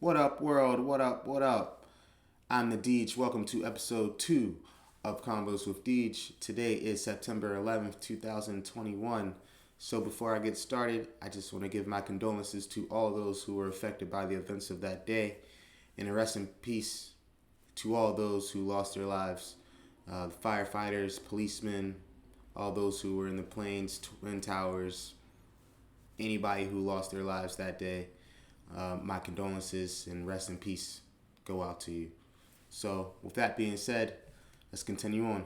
What up, world? What up? What up? I'm the Deej. Welcome to episode 2 of Convos with Deej. Today is September 11th, 2021. So, before I get started, I just want to give my condolences to all those who were affected by the events of that day. And a rest in peace to all those who lost their lives, firefighters, policemen, all those who were in the planes, Twin Towers, anybody who lost their lives that day. My condolences and rest in peace go out to you. So, with that being said, let's continue on.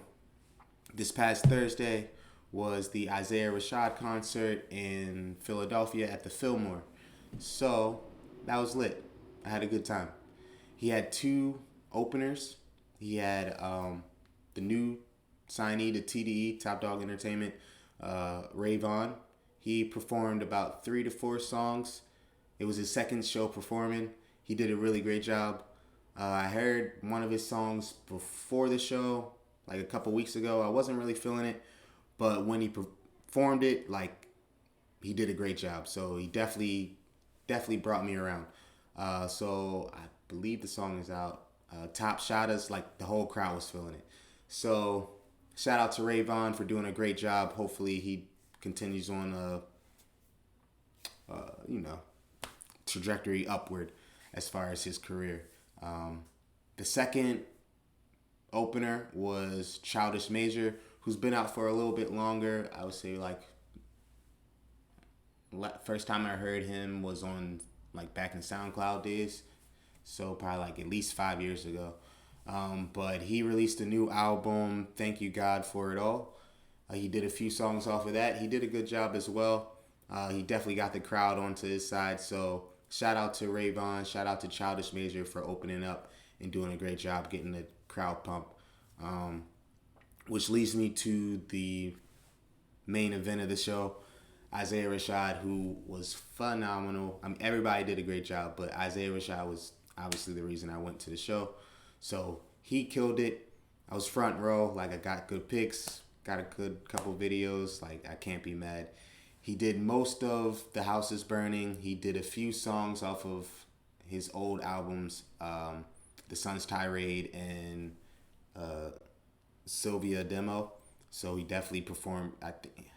This past Thursday was the Isaiah Rashad concert in Philadelphia at the Fillmore. So, that was lit. I had a good time. He had two openers. He had the new signee to TDE, Top Dog Entertainment, Ray Vaughn. He performed about 3 to 4 songs. It was his second show performing. He did a really great job. I heard one of his songs before the show, like a couple weeks ago. I wasn't really feeling it, but when he performed it, like, he did a great job. So he definitely brought me around. So I believe the song is out. Top Shot Us, like, the whole crowd was feeling it. So shout out to Ray Vaughn for doing a great job. Hopefully he continues on trajectory upward as far as his career. The second opener was Childish Major, who's been out for a little bit longer. I would say, like, first time I heard him was on, like, back in SoundCloud days, so probably like at least 5 years ago. But he released a new album, Thank You God for It All. He did a few songs off of that. He did a good job as well. He definitely got the crowd onto his side. So shout out to Ray Vaughn. Shout out to Childish Major for opening up and doing a great job getting the crowd pumped. Which leads me to the main event of the show, Isaiah Rashad, who was phenomenal. I mean, everybody did a great job, but Isaiah Rashad was obviously the reason I went to the show. So he killed it. I was front row. Like, I got good pics, got a good couple videos. Like, I can't be mad. He did most of The House is Burning. He did a few songs off of his old albums, The Sun's Tirade and Sylvia Demo. So he definitely performed. I think,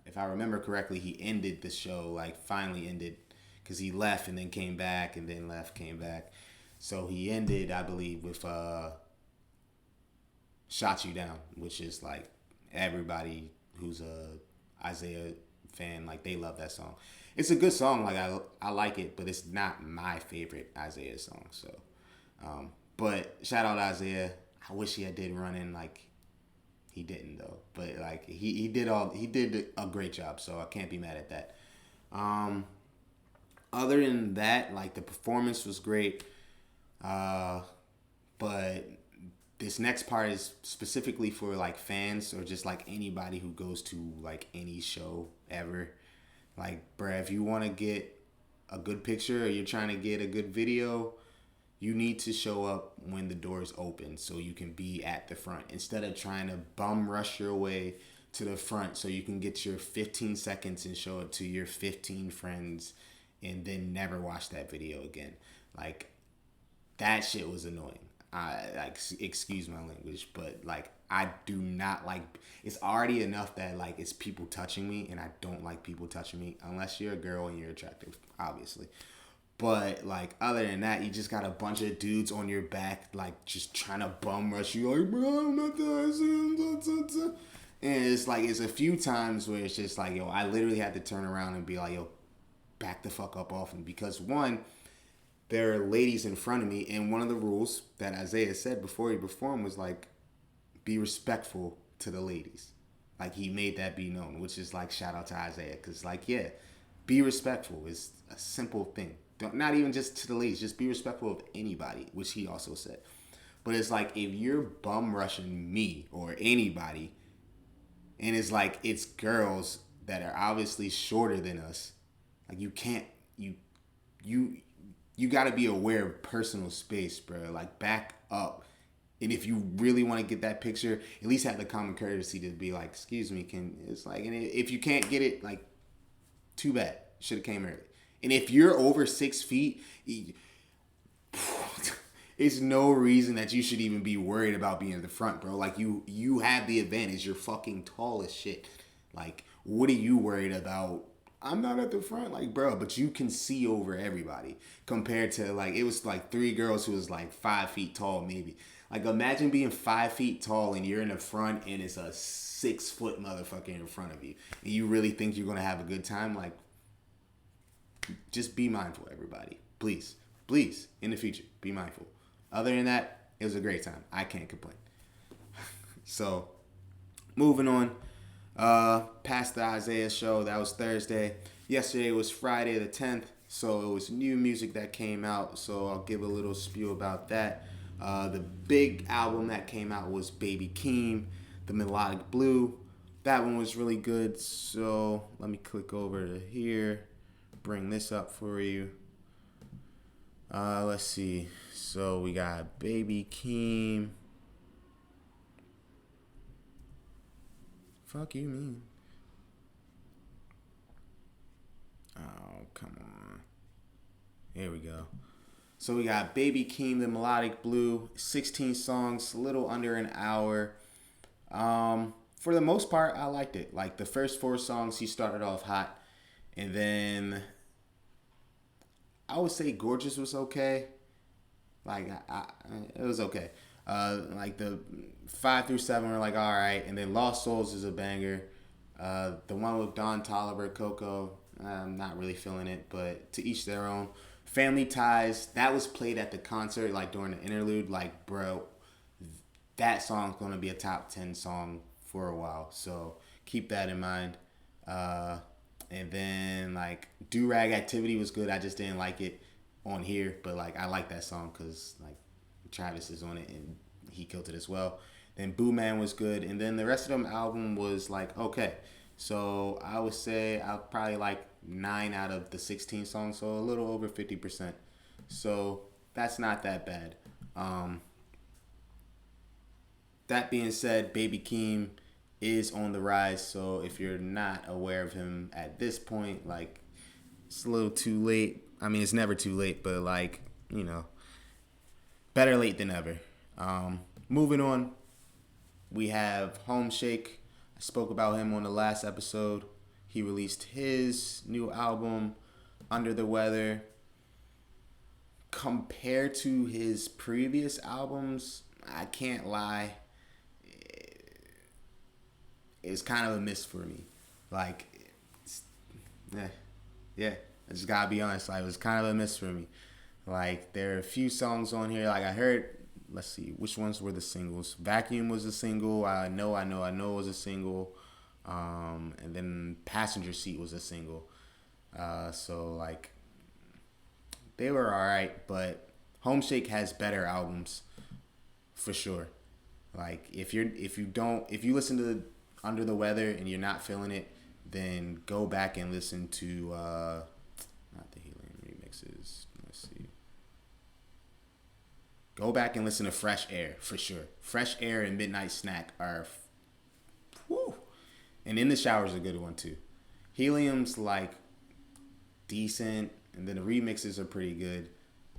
if I remember correctly, he ended the show, like, finally ended, because he left and then came back and then left, came back. So he ended, I believe, with Shot You Down, which is, like, everybody who's a Isaiah fan, like, they love that song. It's a good song, like, I like it, but it's not my favorite Isaiah song. So, but shout out Isaiah. I wish he did run in, like, he didn't though. But, like, he did a great job, so I can't be mad at that. Other than that, like, the performance was great. But this next part is specifically for, like, fans or just, like, anybody who goes to, like, any show ever. Like, bruh, if you want to get a good picture or you're trying to get a good video, you need to show up when the doors open so you can be at the front, instead of trying to bum rush your way to the front so you can get your 15 seconds and show it to your 15 friends and then never watch that video again. Like, that shit was annoying. Excuse my language, but, like, I do not like. It's already enough that, like, it's people touching me, and I don't like people touching me unless you're a girl and you're attractive, obviously. But, like, other than that, you just got a bunch of dudes on your back, like, just trying to bum rush you, like, bro, I'm not that. And it's like, it's a few times where it's just like, yo, I literally had to turn around and be like, yo, back the fuck up off me, because one, there are ladies in front of me, and one of the rules that Isaiah said before he performed was, like, be respectful to the ladies. Like, he made that be known, which is, like, shout out to Isaiah, because, like, yeah, be respectful is a simple thing. Not even just to the ladies, just be respectful of anybody, which he also said. But it's like, if you're bum rushing me or anybody, and it's like, it's girls that are obviously shorter than us, like, you can't, you got to be aware of personal space, bro. Like, back up. And if you really want to get that picture, at least have the common courtesy to be like, excuse me, it's like, and if you can't get it, like, too bad. Should have came early. And if you're over 6 feet, it's no reason that you should even be worried about being in the front, bro. Like you have the advantage. You're fucking tall as shit. Like, what are you worried about? I'm not at the front, like, bro, but you can see over everybody compared to, like, it was like 3 girls who was like 5 feet tall, maybe. Like, imagine being 5 feet tall and you're in the front and it's a 6-foot motherfucker in front of you. And you really think you're gonna have a good time? Like, just be mindful, everybody. Please, please, in the future, be mindful. Other than that, it was a great time. I can't complain. So, moving on. Past the Isaiah show, that was Thursday. Yesterday was Friday the 10th, so it was new music that came out, so I'll give a little spiel about that. The big album that came out was Baby Keem, The Melodic Blue. That one was really good, so let me click over to here, bring this up for you. Let's see. So we got Baby Keem. Fuck you mean? Oh, come on. Here we go. So we got Baby Keem, The Melodic Blue, 16 songs, a little under an hour. For the most part, I liked it. Like, the first 4 songs, he started off hot. And then I would say Gorgeous was okay. Like, it was okay. Like, the 5 through 7 were like, all right. And then Lost Souls is a banger. The one with Don Toliver, Coco, I'm not really feeling it, but to each their own. Family Ties, that was played at the concert, like, during the interlude. Like, bro, that song's going to be a top 10 song for a while. So keep that in mind. And then, like, Do Rag Activity was good. I just didn't like it on here, but, like, I like that song because, like, Travis is on it and he killed it as well. Then Boo Man was good, and then the rest of them album was like okay. So I would say I'll probably like 9 out of the 16 songs, so a little over 50%. So that's not that bad. That being said, Baby Keem is on the rise, so if you're not aware of him at this point, like, it's a little too late. I mean, it's never too late, but, like, you know, better late than ever. Moving on, we have Home Shake. I spoke about him on the last episode. He released his new album, Under the Weather. Compared to his previous albums, I can't lie, it's kind of a miss for me. Like, yeah, I just gotta be honest. Like, it was kind of a miss for me. Like, there are a few songs on here. Like, I heard, let's see, which ones were the singles? Vacuum was a single. I know was a single. And then Passenger Seat was a single. So, like, they were alright, but Home Shake has better albums for sure. Like, if you listen to Under the Weather and you're not feeling it, then go back and listen to not the Helium remixes. Let's see. Go back and listen to Fresh Air for sure. Fresh Air and Midnight Snack are whew. And In the Shower is a good one too. Helium's like decent, and then the remixes are pretty good.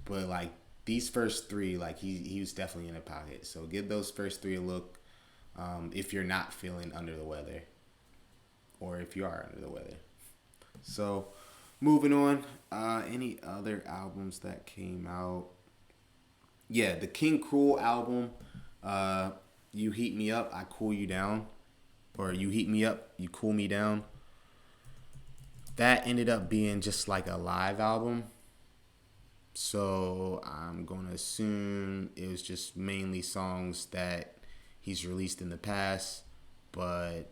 But like these first 3, like he was definitely in the pocket. So give those first 3 a look if you're not feeling under the weather, or if you are under the weather. So moving on, any other albums that came out? Yeah, the King Cruel album, You Heat Me Up, I Cool You Down. Or You Heat Me Up, You Cool Me Down. That ended up being just like a live album. So I'm going to assume it was just mainly songs that he's released in the past, but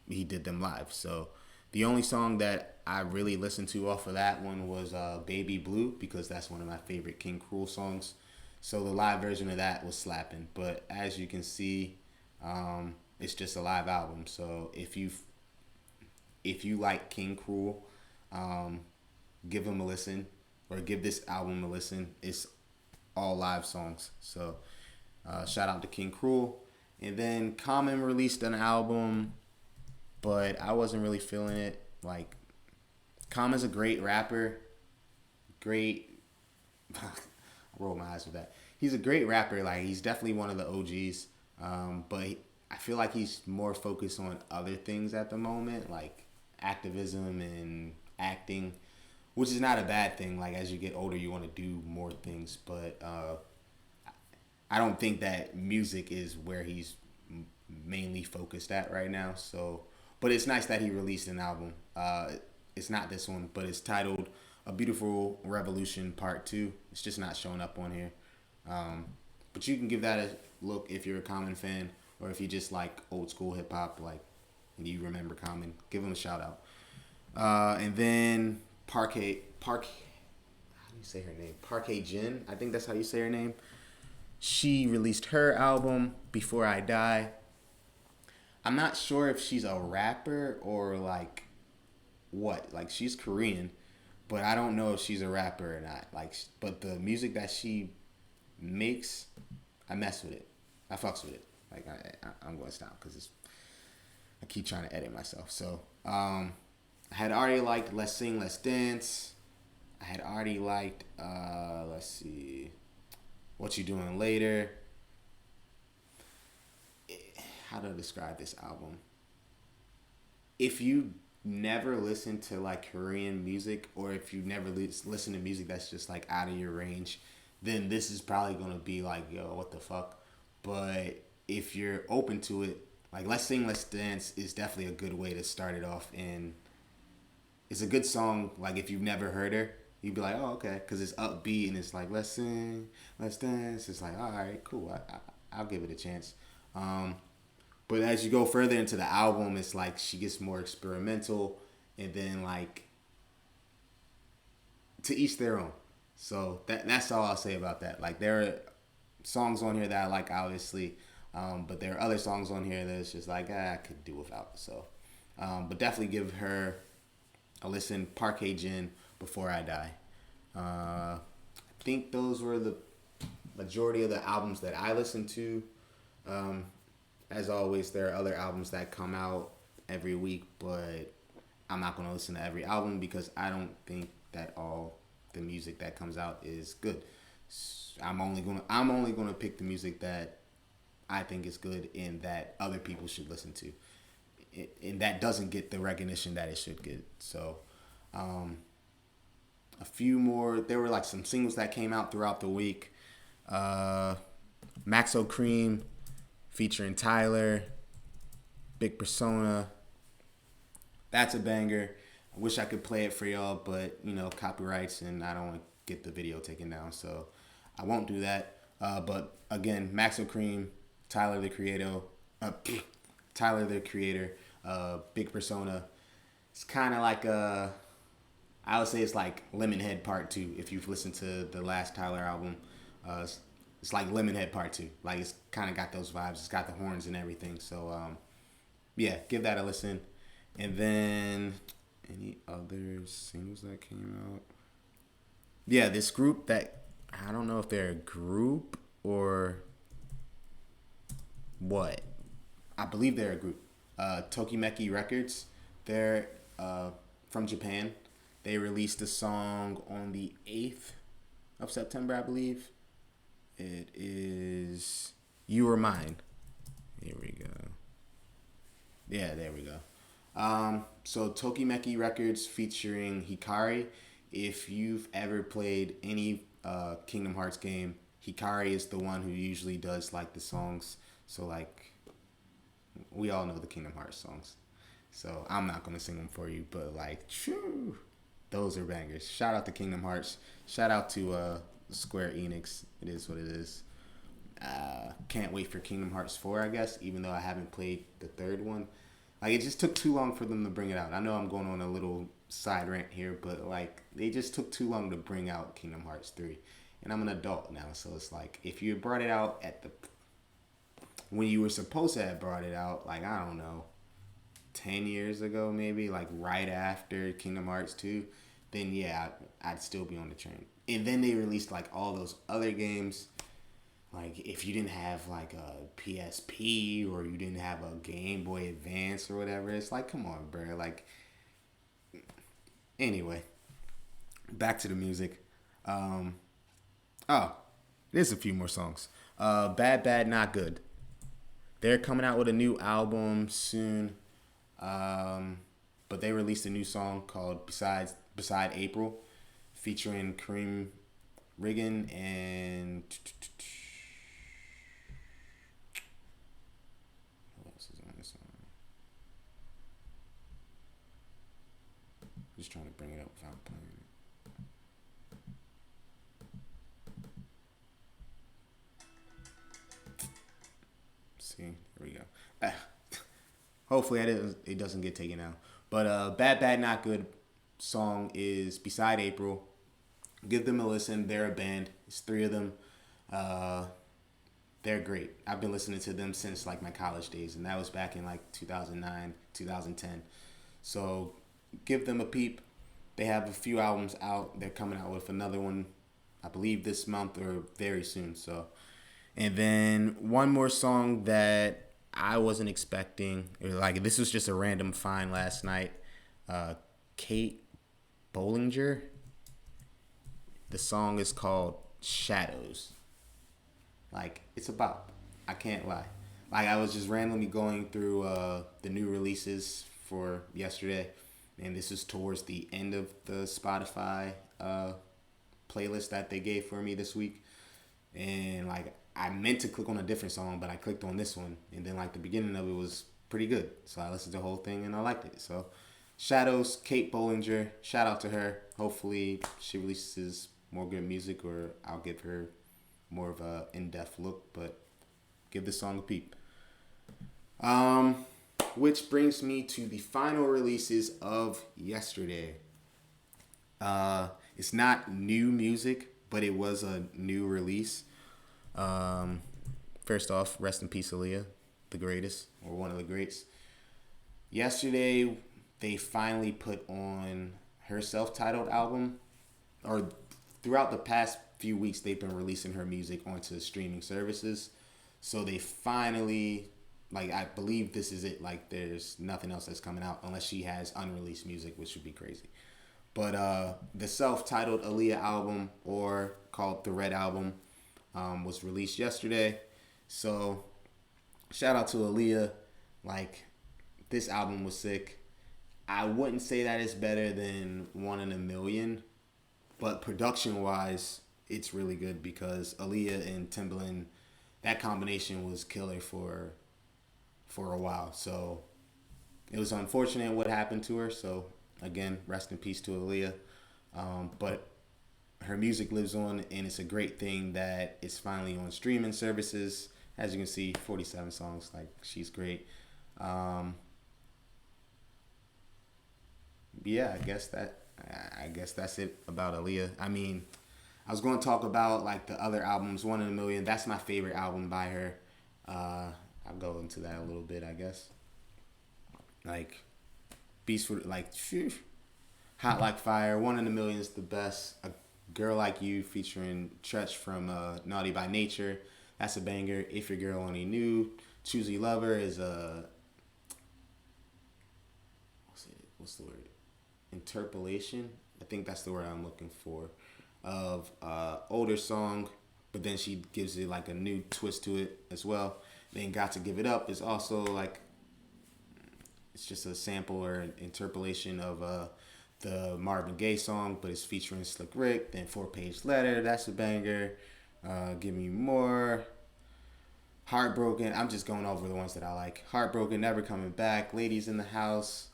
he did them live. So the only song that I really listened to off of that one was Baby Blue, because that's one of my favorite King Cruel songs. So the live version of that was slapping. But as you can see, it's just a live album. So if you like King Cruel, give him a listen, or give this album a listen. It's all live songs. So shout out to King Cruel. And then Common released an album, but I wasn't really feeling it. Like, Common's a great rapper. Great. I roll my eyes with that. He's a great rapper. Like, he's definitely one of the OGs. I feel like he's more focused on other things at the moment, like activism and acting, which is not a bad thing. Like, as you get older, you want to do more things. But I don't think that music is where he's mainly focused at right now. So, but it's nice that he released an album. It's not this one, but it's titled "A Beautiful Revolution Part 2." It's just not showing up on here. But you can give that a look if you're a Common fan, or if you just like old school hip hop, like, and you remember Common. Give him a shout out. And then Park. How do you say her name? Parquet Jin. I think that's how you say her name. She released her album Before I Die. I'm not sure if she's a rapper or like what. Like, she's Korean, but I don't know if she's a rapper or not. Like, but the music that she makes, I mess with it. I fucks with it. Like, I'm going to stop because I keep trying to edit myself. So I had already liked Let's Sing, Let's Dance. I had already liked let's see, What You Doing Later. How to describe this album? If you never listen to like Korean music, or if you never listen to music that's just like out of your range, then this is probably gonna be like, yo, what the fuck? But if you're open to it, like Let's Sing, Let's Dance is definitely a good way to start it off, and it's a good song. Like, if you've never heard her, you'd be like, oh, okay, because it's upbeat and it's like, let's sing, let's dance. It's like, all right, cool. I'll give it a chance. But as you go further into the album, it's like she gets more experimental, and then like to each their own. So that's all I'll say about that. Like, there are songs on here that I like, obviously, but there are other songs on here that's just like, I could do without. So, but definitely give her a listen. Parquet Jin, Before I Die. I think those were the majority of the albums that I listened to. As always, there are other albums that come out every week, but I'm not going to listen to every album because I don't think that all the music that comes out is good. I'm only gonna pick the music that I think is good and that other people should listen to, and that doesn't get the recognition that it should get. So, a few more. There were like some singles that came out throughout the week. Maxo Cream featuring Tyler, Big Persona. That's a banger. I wish I could play it for y'all, but copyrights, and I don't want to get the video taken down, so I won't do that. But again, Maxo Cream, Tyler the Creator, Big Persona. It's kind of like I would say it's like Lemonhead Part 2. If you've listened to the last Tyler album, it's like Lemonhead Part 2. Like, it's kind of got those vibes. It's got the horns and everything. So, yeah, give that a listen. And then, any other singles that came out? Yeah, this group that, I don't know if they're a group or what. I believe they're a group. Tokimeki Records. They're from Japan. They released a song on the 8th of September, I believe. It is You Were Mine. Here we go. Yeah, there we go. So Tokimeki Records featuring Hikari. If you've ever played any Kingdom Hearts game, Hikari is the one who usually does like the songs. So like, we all know the Kingdom Hearts songs. So I'm not going to sing them for you, but like, true, those are bangers. Shout out to Kingdom Hearts. Shout out to Square Enix. It is what it is. Can't wait for Kingdom Hearts 4, I guess, even though I haven't played the third one. Like, it just took too long for them to bring it out. I know I'm going on a little side rant here, but like, they just took too long to bring out Kingdom Hearts 3. And I'm an adult now, so it's like, if you brought it out when you were supposed to have brought it out, like, I don't know, 10 years ago maybe, like right after Kingdom Hearts 2, then yeah, I'd still be on the train. And then they released like all those other games. Like, if you didn't have like a PSP or you didn't have a Game Boy Advance or whatever, it's like, come on, bro. Like, Anyway, back to the music. Um, oh, there's a few more songs. Bad Bad Not Good. They're coming out with a new album soon. Um, but they released a new song called Beside April, featuring Kareem Riggin and who else is on this song? Just trying to bring it up without playing it. See, here we go. Hopefully it doesn't get taken out. But Bad Bad Not Good song is Beside April. Give them a listen. They're a band. It's three of them. Uh, they're great. I've been listening to them since like my college days, and that was back in like 2009, 2010. So give them a peep. They have a few albums out. They're coming out with another one, I believe this month or very soon. So, and then one more song that I wasn't expecting. Like this was just a random find last night. Kate Bollinger. The song is called Shadows. Like it's about. I can't lie. Like I was just randomly going through the new releases for yesterday, and this is towards the end of the Spotify playlist that they gave for me this week. And like I meant to click on a different song, but I clicked on this one, and then like the beginning of it was pretty good, so I listened to the whole thing and I liked it. So Shadows, Kate Bollinger, shout out to her. Hopefully she releases more good music, or I'll give her more of a in-depth look, but give this song a peep. Which brings me to the final releases of yesterday. It's not new music, but it was a new release. First off, rest in peace, Aaliyah, the greatest, or one of the greats. Yesterday, they finally put on her self-titled album, or throughout the past few weeks, they've been releasing her music onto streaming services. So they finally, like, I believe this is it. Like, there's nothing else that's coming out unless she has unreleased music, which would be crazy. But the self-titled Aaliyah album, or called The Red Album, was released yesterday. So shout out to Aaliyah. Like, this album was sick. I wouldn't say that it's better than One in a Million, but production-wise, it's really good because Aaliyah and Timbaland, that combination was killer for a while. So it was unfortunate what happened to her. So again, rest in peace to Aaliyah. But her music lives on, and it's a great thing that it's finally on streaming services. As you can see, 47 songs. Like, she's great. Yeah, I guess that's it about Aaliyah. I mean, I was going to talk about like the other albums. One in a Million. That's my favorite album by her. I'll go into that a little bit, I guess. Like, Beast for like, phew. Hot Like Fire. One in a Million is the best. A Girl Like You featuring Tretch from Naughty by Nature. That's a banger. If Your Girl Only Knew. Choosy Lover is a what's the word? Interpolation. I think that's the word I'm looking for. Of older song, but then she gives it like a new twist to it as well. Then Got to Give It Up is also like, it's just a sample or an interpolation of the Marvin Gaye song, but it's featuring Slick Rick. Then 4-Page Letter, that's a banger. Give Me More. Heartbroken, I'm just going over the ones that I like. Heartbroken, Never Coming Back, Ladies in the House,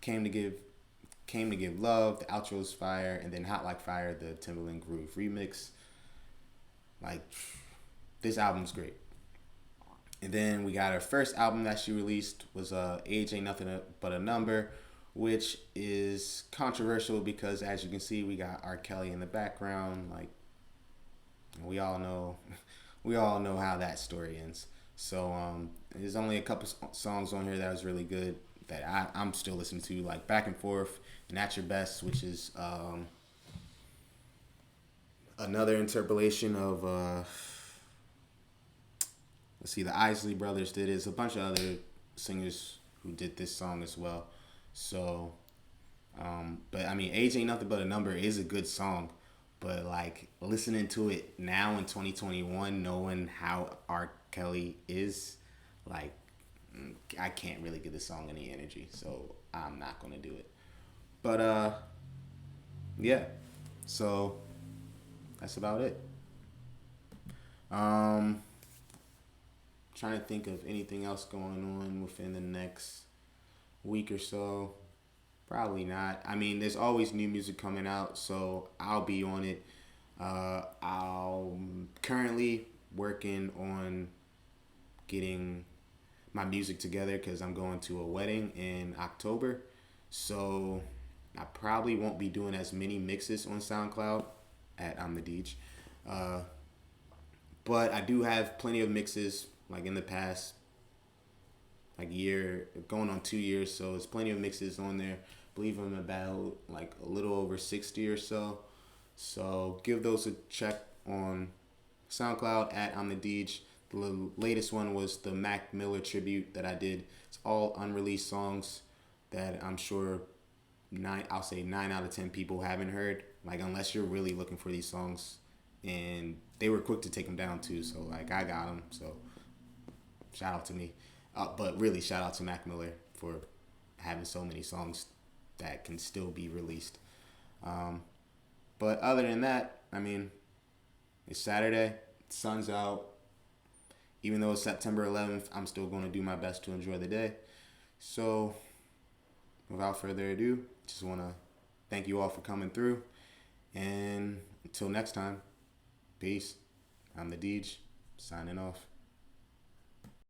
Came to Give Love, the outro's fire, and then Hot Like Fire, the Timbaland Groove remix. Like, this album's great. And then we got her first album that she released was Age Ain't Nothing But a Number, which is controversial because, as you can see, we got R. Kelly in the background. Like, we all know how that story ends. So there's only a couple songs on here that was really good that I'm still listening to, like Back and Forth and At Your Best, which is another interpolation of let's see, the Isley Brothers did it. There's a bunch of other singers who did this song as well. So But I mean, Age Ain't Nothing But a Number is a good song. But like listening to it now in 2021, knowing how R. Kelly is, like I can't really give the song any energy, so I'm not gonna do it. But yeah. So that's about it. Um, Trying to think of anything else going on within the next week or so. Probably not. I mean, there's always new music coming out, so I'll be on it. I'm currently working on getting my music together because I'm going to a wedding in October. So I probably won't be doing as many mixes on SoundCloud at I'm the Deej. Uh, but I do have plenty of mixes like in the past like year, going on 2 years. So it's plenty of mixes on there. I believe I'm about like a little over 60 or so. So give those a check on SoundCloud at I'm the Deej. The latest one was the Mac Miller tribute that I did. It's all unreleased songs that I'm sure I'll say 9 out of 10 people haven't heard. Like unless you're really looking for these songs, and they were quick to take them down too. So like I got them. So shout out to me. But really shout out to Mac Miller for having so many songs that can still be released. Um, but other than that, I mean, it's Saturday, sun's out. Even though it's September 11th, I'm still going to do my best to enjoy the day. So, without further ado, just want to thank you all for coming through. And until next time, peace. I'm the Deej, signing off.